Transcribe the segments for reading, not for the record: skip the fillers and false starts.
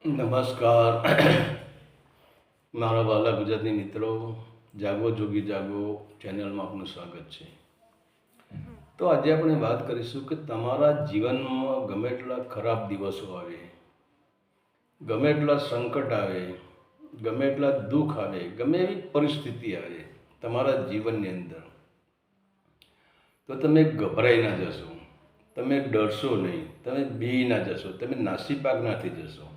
નમસ્કાર. મારા વાલા ગુજરાતી મિત્રો, જાગો જોગી જાગો ચેનલમાં આપનું સ્વાગત છે. તો આજે આપણે વાત કરીશું કે તમારા જીવનમાં ગમે એટલા ખરાબ દિવસો આવે, ગમે એટલા સંકટ આવે, ગમે એટલા દુઃખ આવે, ગમે એવી પરિસ્થિતિ આવે તમારા જીવનની અંદર, તો તમે ગભરાઈ ના જશો, તમે ડરશો નહીં, તમે બી ના જશો, તમે નાસીપાક ના થઈ જશો.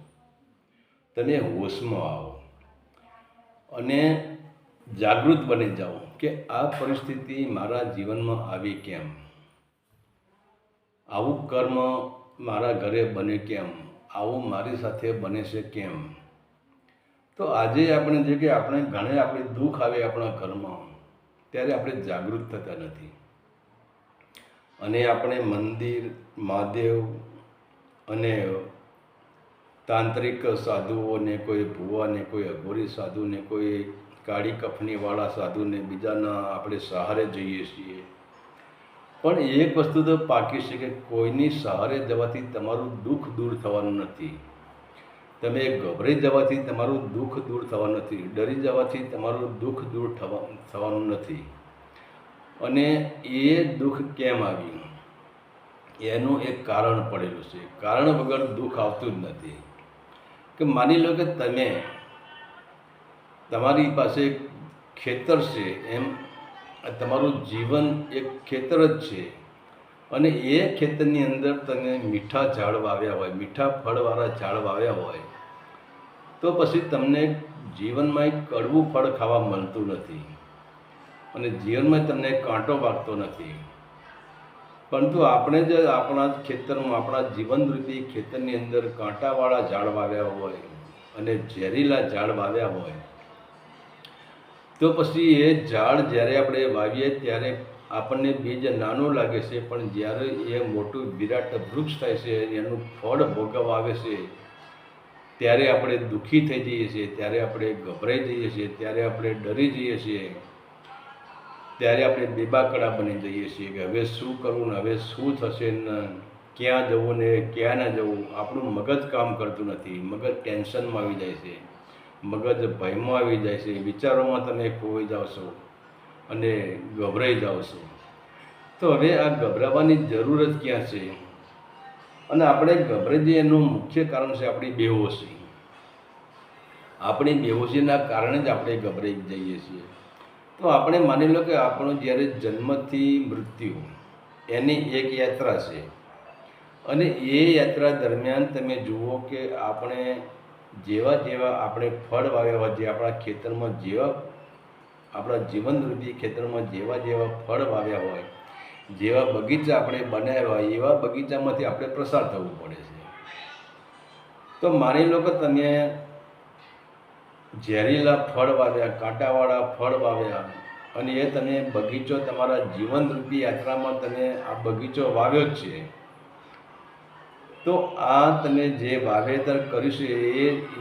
તમે હોશમાં આવો અને જાગૃત બની જાઓ કે આ પરિસ્થિતિ મારા જીવનમાં આવી કેમ, આવું કર્મ મારા ઘરે બને કેમ, આવું મારી સાથે બને છે કેમ. તો આજે આપણે જે કે આપણે આપણે દુઃખ આવે આપણા ઘરમાં, ત્યારે આપણે જાગૃત થતા નથી અને આપણે મંદિર, મહાદેવ અને તાંત્રિક સાધુઓને, કોઈ ભુવાને, કોઈ અઘોરી સાધુને, કોઈ કાળી કફનીવાળા સાધુને બીજાના આપણે સહારે જઈએ છીએ. પણ એક વસ્તુ તો પાકી છે કે કોઈની સહારે જવાથી તમારું દુઃખ દૂર થવાનું નથી. તમે ગભરાઈ જવાથી તમારું દુઃખ દૂર થવાનું નથી, ડરી જવાથી તમારું દુઃખ દૂર થવાનું નથી. અને એ દુઃખ કેમ આવ્યું એનું એક કારણ પડેલું છે. કારણ વગર દુઃખ આવતું જ નથી. કે માની લો કે તમારી પાસે ખેતર છે, એમ તમારું જીવન એક ખેતર જ છે અને એ ખેતરની અંદર તમે મીઠા ઝાડ વાવ્યા હોય, મીઠા ફળવાળા ઝાડ વાવ્યા હોય, તો પછી તમને જીવનમાં એક કડવું ફળ ખાવા મળતું નથી અને જીવનમાં તમને કાંટો વાગતો નથી. પરંતુ આપણે જે આપણા ખેતરમાં, આપણા જીવનરૂપી ખેતરની અંદર કાંટાવાળા ઝાડ વાવ્યા હોય અને ઝેરીલા ઝાડ વાવ્યા હોય, તો પછી એ ઝાડ જ્યારે આપણે વાવીએ ત્યારે આપણને બીજ નાનું લાગે છે, પણ જ્યારે એ મોટું વિરાટ વૃક્ષ થાય છે, એનું ફળ ભોગવવા આવે છે, ત્યારે આપણે દુઃખી થઈ જઈએ છીએ, ત્યારે આપણે ગભરાઈ જઈએ છીએ, ત્યારે આપણે ડરી જઈએ છીએ, ત્યારે આપણે બેબાકડા બની જઈએ છીએ કે હવે શું કરવું ને હવે શું થશે ને ક્યાં જવું ને ક્યાં ના જવું. આપણું મગજ કામ કરતું નથી, મગજ ટેન્શનમાં આવી જાય છે, મગજ ભયમાં આવી જાય છે, વિચારોમાં તમે ખોઈ જાઓ છો અને ગભરાઈ જાઓ છો. તો હવે આ ગભરાવાની જરૂર જ ક્યાં છે? અને આપણે ગભરાઈ જઈએ એનું મુખ્ય કારણ છે આપણી બેહોશી. આપણી બેહોશીના કારણે જ આપણે ગભરાઈ જઈએ છીએ. તો આપણે માની લો કે આપણો જ્યારે જન્મથી મૃત્યુ એની એક યાત્રા છે અને એ યાત્રા દરમિયાન તમે જુઓ કે આપણે જેવા આપણે ફળ વાવ્યા હોય, જે આપણા ખેતરમાં જેવા આપણા જીવનરૂપી ખેતરમાં જેવા ફળ વાવ્યા હોય, જેવા બગીચા આપણે બનાવ્યા હોય, એવા બગીચામાંથી આપણે પસાર થવું પડે છે. તો માની લો કે તમે ઝેરીલા ફળ વાવ્યા, કાંટાવાળા ફળ વાવ્યા અને એ તમે બગીચો તમારા જીવનરૂપી યાત્રામાં તમે આ બગીચો વાવ્યો જ છે. તો આ તમે જે વાવેતર કર્યું છે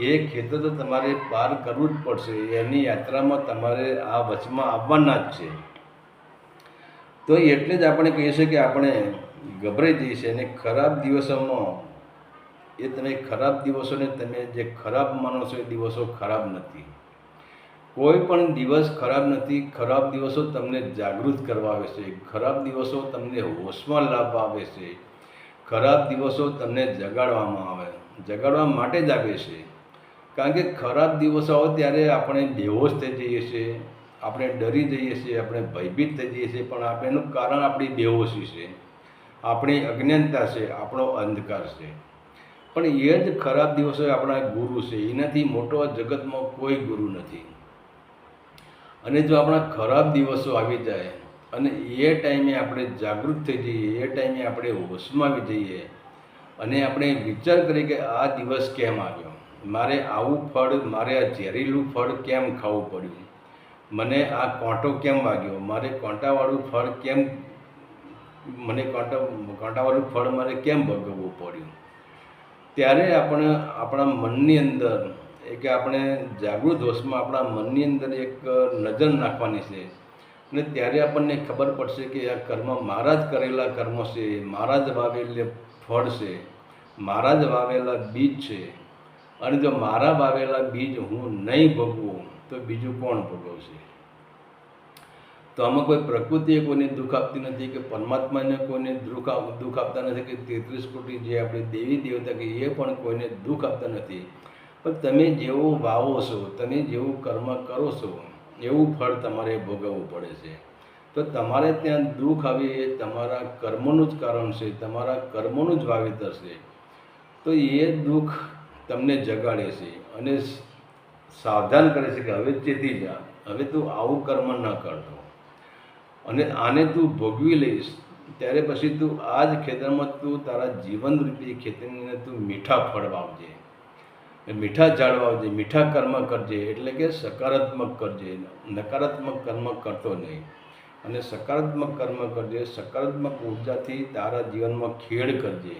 એ ખેતર તો તમારે પાર કરવું જ પડશે. એની યાત્રામાં તમારે આ વચમાં આવવાના જ છે. તો એટલે જ આપણે કહીએ છીએ કે આપણે ગભરાઈ જઈએ છીએ અને ખરાબ દિવસોમાં તમે ખરાબ દિવસોને તમે જે ખરાબ માનો છો એ દિવસો ખરાબ નથી. કોઈ પણ દિવસ ખરાબ નથી. ખરાબ દિવસો તમને જાગૃત કરવા આવે છે, ખરાબ દિવસો તમને હોશમાં લાવવા આવે છે, ખરાબ દિવસો તમને જગાડવા માટે જ આવે છે. કારણ કે ખરાબ દિવસો આવે ત્યારે આપણે બેહોશ થઈ જઈએ છીએ, આપણે ડરી જઈએ છીએ, આપણે ભયભીત થઈ જઈએ છીએ. પણ એનું કારણ આપણી બેહોશી છે, આપણી અજ્ઞાનતા છે, આપણો અંધકાર છે. પણ એ જ ખરાબ દિવસો આપણા ગુરુ છે. એનાથી મોટો જગતમાં કોઈ ગુરુ નથી. અને જો આપણા ખરાબ દિવસો આવી જાય અને એ ટાઈમે આપણે જાગૃત થઈ જઈએ, એ ટાઈમે આપણે હોશમાં આવી જઈએ અને આપણે વિચાર કરીએ કે આ દિવસ કેમ આવ્યો, મારે આવું ફળ, મારે આ ઝેરીલું ફળ કેમ ખાવું પડ્યું, મને આ કાંટો કેમ વાગ્યો, મારે કાંટાવાળું ફળ કેમ, મને કાંટાવાળું ફળ મારે કેમ ભોગવવું પડ્યું. ત્યારે આપણે આપણા મનની અંદર કે આપણે જાગૃત હોશમાં આપણા મનની અંદર એક નજર નાખવાની છે અને ત્યારે આપણને ખબર પડશે કે આ કર્મ મારા જ કરેલા કર્મ છે, મારા જ વાવેલા ફળ છે, મારા જ વાવેલા બીજ છે. અને જો મારા વાવેલા બીજ હું નહીં ભોગવું તો બીજું કોણ ભોગવશે? તો આમાં કોઈ પ્રકૃતિએ કોઈને દુઃખ આપતી નથી કે પરમાત્માને કોઈને દુઃખ આપતા નથી કે 33 કોટી જે આપણે દેવી દેવતા કે એ પણ કોઈને દુઃખ આપતા નથી. પણ તમે જેવું વાવો છો, તમે જેવું કર્મ કરો છો એવું ફળ તમારે ભોગવવું પડે છે. તો તમારે ત્યાં દુઃખ આવે એ તમારા કર્મોનું જ કારણ છે, તમારા કર્મોનું જ વાવેતર છે. તો એ દુઃખ તમને જગાડે છે અને સાવધાન કરે છે કે હવે ચેતી જા, હવે તું આવું કર્મ ન કરતો અને આને તું ભોગવી લઈશ ત્યારે પછી તું આ જ ખેતરમાં તું તારા જીવનરૂપી ખેતીને તું મીઠા ફળ વાવજે, મીઠા ઝાડ વાવજે, મીઠા કર્મ કરજે. એટલે કે સકારાત્મક કરજે, નકારાત્મક કર્મ કરતો નહીં. અને સકારાત્મક કર્મ કરજે, સકારાત્મક ઉર્જાથી તારા જીવનમાં ખેડ કરજે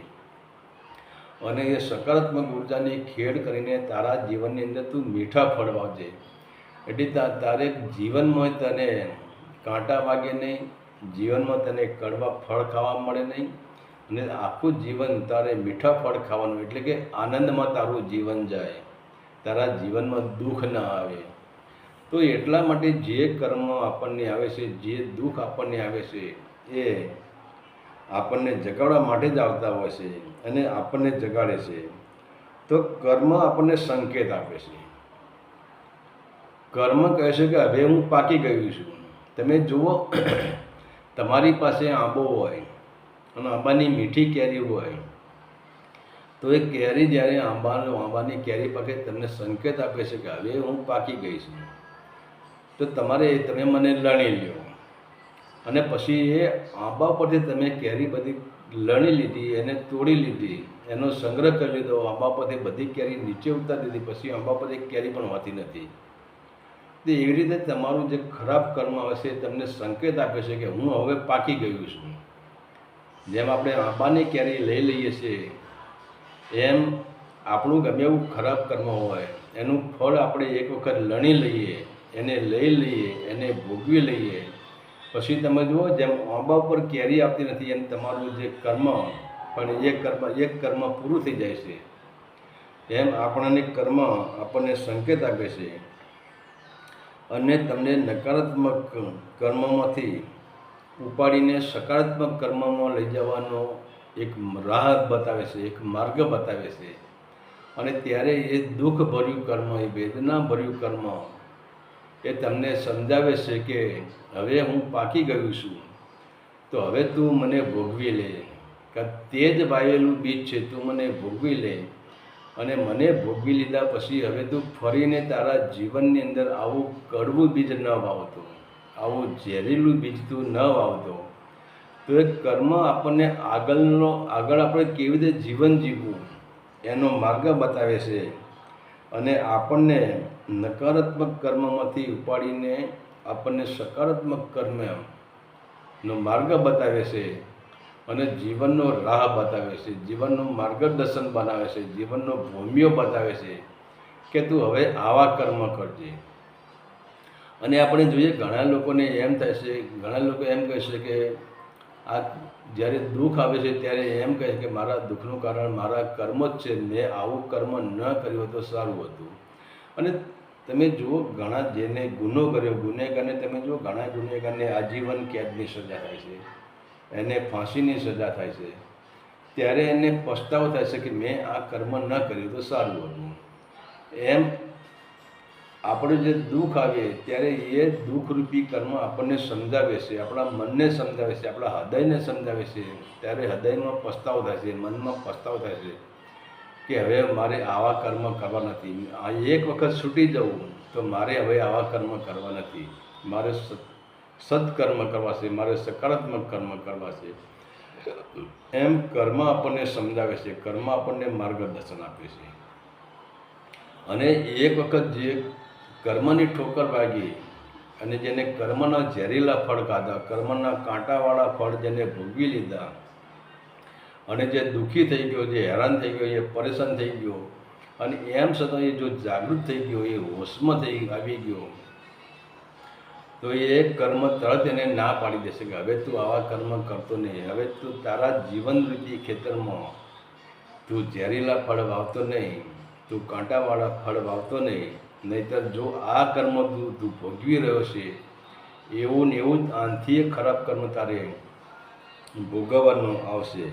અને એ સકારાત્મક ઉર્જાની ખેડ કરીને તારા જીવનની અંદર તું મીઠા ફળ વાવજે. એટલે તારે જીવનમાં તને કાંટા વાગે નહીં, જીવનમાં તને કડવા ફળ ખાવા મળે નહીં અને આખું જીવન તારે મીઠા ફળ ખાવાનું, એટલે કે આનંદમાં તારું જીવન જાય, તારા જીવનમાં દુઃખ ન આવે. તો એટલા માટે જે કર્મ આપણને આવે છે, જે દુઃખ આપણને આવે છે એ આપણને જગાડવા માટે જ આવતા હોય છે અને આપણને જગાડે છે. તો કર્મ આપણને સંકેત આપે છે. કર્મ કહે છે કે હવે હું પાકી ગયું છું. તમે જુઓ, તમારી પાસે આંબો હોય અને આંબાની મીઠી કેરી હોય તો એ કેરી જ્યારે આંબાની કેરી પાકે તમને સંકેત આપે છે કે હવે હું પાકી ગઈ છું. તો તમે મને લણી લ્યો અને પછી એ આંબા પરથી તમે કેરી બધી લણી લીધી, એને તોડી લીધી, એનો સંગ્રહ કરી લીધો, આંબા પરથી બધી કેરી નીચે ઉતારી દીધી, પછી આંબા પરથી કેરી પણ હોતી નથી. તો એવી રીતે તમારું જે ખરાબ કર્મ આવે છે તમને સંકેત આપે છે કે હું હવે પાકી ગયું છું. જેમ આપણે આંબાની કેરી લઈ લઈએ છીએ એમ આપણું ગમે એવું ખરાબ કર્મ હોય એનું ફળ આપણે એક વખત લણી લઈએ, એને લઈ લઈએ, એને ભોગવી લઈએ, પછી તમે જુઓ જેમ આંબા પર કેરી આવતી નથી એમ તમારું જે કર્મ પણ એક કર્મ પૂરું થઈ જાય છે. એમ આપણને કર્મ આપણને સંકેત આપે છે અને તમને નકારાત્મક કર્મમાંથી ઉપાડીને સકારાત્મક કર્મમાં લઈ જવાનો એક રાહ બતાવે છે, એક માર્ગ બતાવે છે. અને ત્યારે એ દુઃખભર્યું કર્મ, એ વેદનાભર્યું કર્મ એ તમને સમજાવે છે કે હવે હું પાકી ગયું છું, તો હવે તું મને ભોગવી લે, કે તે જ વાવેલું બીજ છે તું મને ભોગવી લે અને મને ભોગવી લીધા પછી હવે તું ફરીને તારા જીવનની અંદર આવું કડવું બીજ ન વાવતો, આવું ઝેરીલું બીજ તું ન વાવતો. તો એ કર્મ આપણને આગળ આપણે કેવી રીતે જીવન જીવવું એનો માર્ગ બતાવે છે અને આપણને નકારાત્મક કર્મમાંથી ઉપાડીને આપણને સકારાત્મક કર્મનો માર્ગ બતાવે છે અને જીવનનો રાહ બતાવે છે, જીવનનું માર્ગદર્શન બનાવે છે, જીવનનો ભૂમિયો બતાવે છે કે તું હવે આવા કર્મ કરજે. અને આપણે જોઈએ ઘણા લોકોને એમ થાય છે, ઘણા લોકો એમ કહે છે કે આ જ્યારે દુઃખ આવે છે ત્યારે એમ કહે છે કે મારા દુઃખનું કારણ મારા કર્મ જ છે, મેં આવું કર્મ ન કર્યું તો સારું હતું. અને તમે જુઓ ઘણા જેને ગુનો કર્યો, ગુનેગારને તમે જુઓ, ઘણા ગુનેગારને આજીવન કેદની સજા થાય છે, એને ફાંસીની સજા થાય છે. ત્યારે એને પસ્તાવો થાય છે કે મેં આ કર્મ ન કર્યું તો સારું હતું. એમ આપણે જે દુઃખ આવે ત્યારે એ દુઃખરૂપી કર્મ આપણને સમજાવે છે, આપણા મનને સમજાવે છે, આપણા હૃદયને સમજાવે છે. ત્યારે હૃદયમાં પસ્તાવો થાય છે, મનમાં પસ્તાવો થાય છે કે હવે મારે આવા કર્મ કરવા નથી. આ એક વખત છૂટી જવું તો મારે હવે આવા કર્મ કરવા નથી, મારે સત્કર્મ કરવા છે, મારે સકારાત્મક કર્મ કરવા છે. એમ કર્મ આપણને સમજાવે છે, કર્મ આપણને માર્ગદર્શન આપે છે. અને એક વખત જે કર્મની ઠોકર વાગી અને જેને કર્મના ઝેરીલા ફળ ખાધા, કર્મના કાંટાવાળા ફળ જેને ભોગવી લીધા અને જે દુઃખી થઈ ગયો, જે હેરાન થઈ ગયો, એ પરેશાન થઈ ગયો અને એમ છતાં એ જો જાગૃત થઈ ગયો, એ હોશમાં આવી ગયો, તો એ કર્મ તરત એને ના પાડી દેશે કે હવે તું આવા કર્મ કરતો નહીં, હવે તું તારા જીવનરૂપી ખેતરમાં તું ઝેરીલા ફળ વાવતો નહીં, તું કાંટાવાળા ફળ વાવતો નહીં, નહીંતર જો આ કર્મ તું ભોગવી રહ્યો છે એવું ને એવું જ આનથી ખરાબ કર્મ તારે ભોગવવાનું આવશે.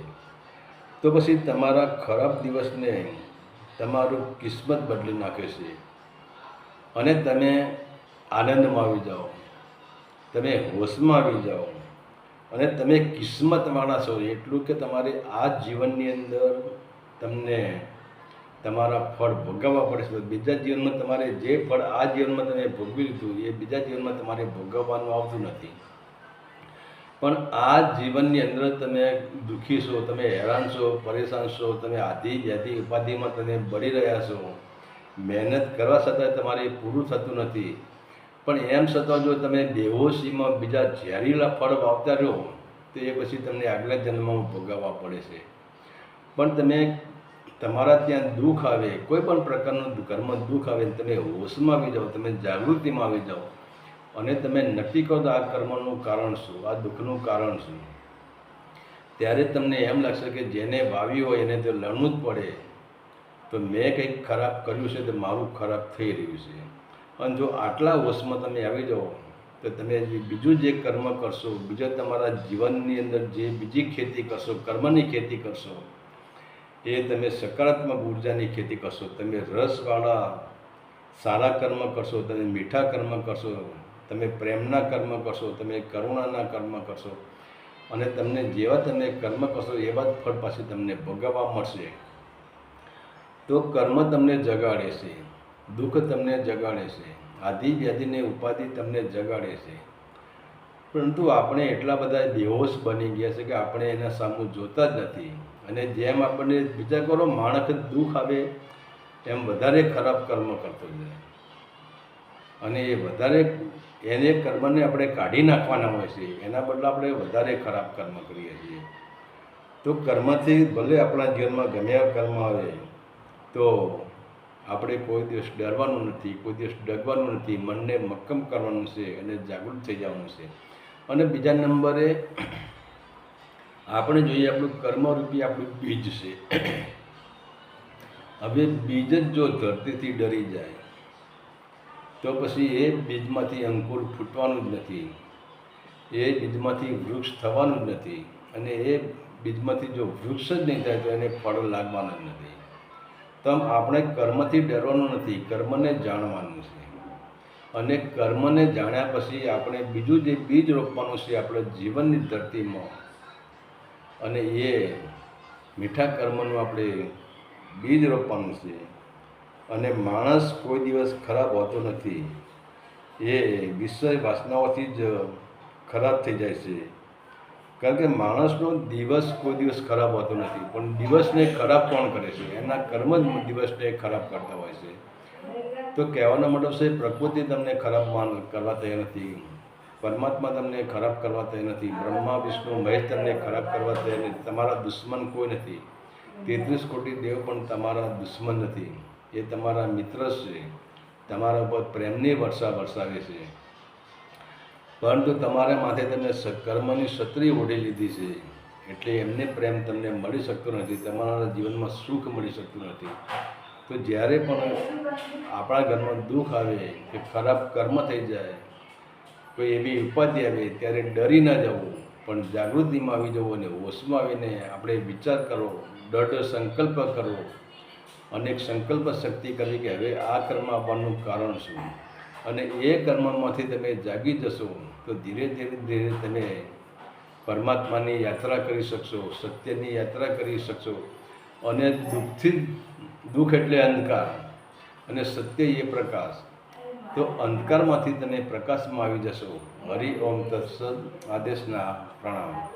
તો પછી તમારા ખરાબ દિવસને તમારું કિસ્મત બદલી નાખે છે અને તમે આનંદમાં આવી જાઓ, તમે હોશમાં આવી જાઓ અને તમે કિસ્મતવાળા છો. એટલું કે તમારે આ જીવનની અંદર તમને તમારા ફળ ભોગવવા પડશે. બીજા જીવનમાં તમારે જે ફળ આ જીવનમાં તમે ભોગવી લીધું એ બીજા જીવનમાં તમારે ભોગવવાનું આવતું નથી. પણ આ જીવનની અંદર તમે દુઃખી છો, તમે હેરાન છો, પરેશાન છો, તમે આધિ વ્યાધિ ઉપાધિમાં તમે બળી રહ્યા છો. મહેનત કરવા છતાં તમારે પૂરું થતું નથી. પણ એમ છતાં જો તમે બેહોશીમાં બીજા ઝેરીલા ફળ વાવતા રહો તો એ પછી તમને આગલા જન્મમાં ભોગવવા પડે છે. પણ તમે તમારા ત્યાં દુઃખ આવે, કોઈ પણ પ્રકારનું ઘરમાં દુઃખ આવે, તમે હોશમાં આવી જાઓ, તમે જાગૃતિમાં આવી જાઓ અને તમે નક્કી કરો તો આ કર્મનું કારણ શું, આ દુઃખનું કારણ શું, ત્યારે તમને એમ લાગશે કે જેને વાવ્યું હોય એને તો લણવું જ પડે. તો મેં કંઈક ખરાબ કર્યું છે તો મારું ખરાબ થઈ રહ્યું છે. અને જો આટલા હોશમાં તમે આવી જાઓ તો તમે બીજું જે કર્મ કરશો, બીજા તમારા જીવનની અંદર જે બીજી ખેતી કરશો, કર્મની ખેતી કરશો, એ તમે સકારાત્મક ઉર્જાની ખેતી કરશો. તમે રસવાળા સારા કર્મ કરશો, તમે મીઠા કર્મ કરશો, તમે પ્રેમના કર્મ કરશો, તમે કરુણાના કર્મ કરશો અને તમને જેવા તમે કર્મ કરશો એવા જ ફળ પાછી તમને ભોગવવા મળશે. તો કર્મ તમને જગાડે છે, દુઃખ તમને જગાડે છે, આધિ વ્યાધિને ઉપાધિ તમને જગાડે છે. પરંતુ આપણે એટલા બધા બેહોશ બની ગયા છે કે આપણે એના સામું જોતા જ નથી. અને જેમ આપણને બીજા કરો માણસ દુઃખ આવે એમ વધારે ખરાબ કર્મ કરતો જાય અને એ વધારે એને કર્મને આપણે કાઢી નાખવાના હોય છે, એના બદલે આપણે વધારે ખરાબ કર્મ કરીએ છીએ. તો કર્મથી ભલે આપણા જીવનમાં ગમે એવા કર્મ આવે તો આપણે કોઈ દિવસ ડરવાનું નથી, કોઈ દિવસ ડગવાનું નથી. મનને મક્કમ કરવાનું છે અને જાગૃત થઈ જવાનું છે. અને બીજા નંબરે આપણે જોઈએ આપણું કર્મરૂપી આપણું બીજ છે. હવે બીજ જ જો ધરતીથી ડરી જાય તો પછી એ બીજમાંથી અંકુર ફૂટવાનું જ નથી, એ બીજમાંથી વૃક્ષ થવાનું જ નથી. અને એ બીજમાંથી જો વૃક્ષ જ નહીં થાય તો એને ફળ લાગવાના જ નથી. તો આપણે કર્મથી ડરવાનું નથી, કર્મને જાણવાનું છે. અને કર્મને જાણ્યા પછી આપણે બીજું જે બીજ રોપવાનું છે આપણે જીવનની ધરતીમાં, અને એ મીઠા કર્મનું આપણે બીજ રોપવાનું છે. અને માણસ કોઈ દિવસ ખરાબ હોતો નથી, એ વિષય વાસનાઓથી જ ખરાબ થઈ જાય છે. કારણ કે માણસનો દિવસ કોઈ દિવસ ખરાબ હોતો નથી, પણ દિવસને ખરાબ કોણ કરે છે? એના કર્મ જ દિવસને ખરાબ કરતા હોય છે. તો કહેવાનો મતલબ છે પ્રકૃતિ તમને ખરાબ કરવા તૈયાર નથી, પરમાત્મા તમને ખરાબ કરવા તૈયાર નથી, બ્રહ્મા વિષ્ણુ મહેશ તમને ખરાબ કરવા તૈયાર નથી. તમારા દુશ્મન કોઈ નથી. 33 કોટી દેવ પણ તમારા દુશ્મન નથી, એ તમારા મિત્ર છે, તમારા ઉપર પ્રેમની વર્ષા વરસાવે છે. પરંતુ તમારા માથે તમે કર્મની છત્રી ઓઢી લીધી છે, એટલે એમને પ્રેમ તમને મળી શકતો નથી, તમારા જીવનમાં સુખ મળી શકતું નથી. તો જ્યારે પણ આપણા ઘરમાં દુઃખ આવે કે ખરાબ કર્મ થઈ જાય, કોઈ એવી ઉપાધિ આવે, ત્યારે ડરી ના જવું, પણ જાગૃતિમાં આવી જવું અને હોશમાં આવીને આપણે વિચાર કરો, દૃઢ સંકલ્પ કરવો અને એક સંકલ્પ શક્તિ કરવી કે હવે આ કર્મ આવવાનું કારણ શું. અને એ કર્મમાંથી તમે જાગી જશો તો ધીરે ધીરે તમે પરમાત્માની યાત્રા કરી શકશો, સત્યની યાત્રા કરી શકશો. અને દુઃખ એટલે અંધકાર અને સત્ય એ પ્રકાશ. તો અંધકારમાંથી તમે પ્રકાશમાં આવી જશો. હરિ ઓમ તત્સદ. આદેશના પ્રણામ.